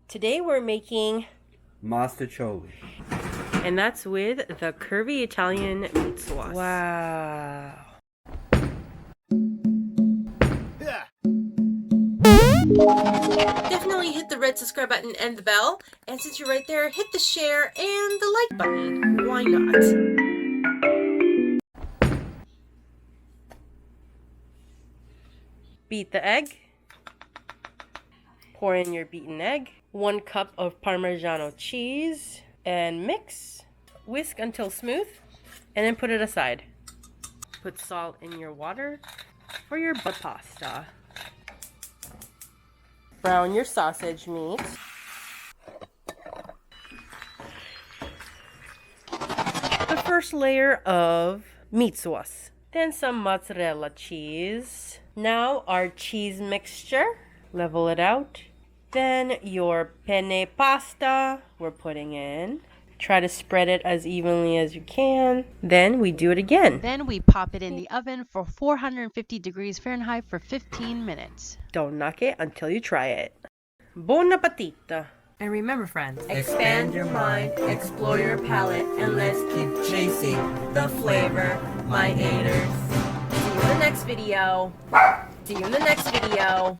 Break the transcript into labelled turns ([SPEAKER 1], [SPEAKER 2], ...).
[SPEAKER 1] Today we're making
[SPEAKER 2] Mostaccioli.
[SPEAKER 1] and that's with the curvy Italian meat sauce. Wow. Definitely hit the red subscribe button and the bell. And since you're right there, hit the share and the like button. Why not? Beat the egg. Pour in your beaten egg. 1 cup of Parmesan cheese. And mix. Whisk until smooth. And then put it aside. Put salt in your water for your pasta. Brown your sausage meat. The first layer of meat sauce. Then some mozzarella cheese. Now our cheese mixture. Level it out. Then your penne pasta we're putting in. Try to spread it as evenly as you can. Then we do it again.
[SPEAKER 3] Then we pop it in the oven for 450 degrees Fahrenheit for 15 minutes.
[SPEAKER 1] Don't knock it until you try it. Bon appetit!
[SPEAKER 4] And remember, friends,
[SPEAKER 1] Expand your mind, explore your palate, and let's keep chasing the flavor, my haters. See you in the next video.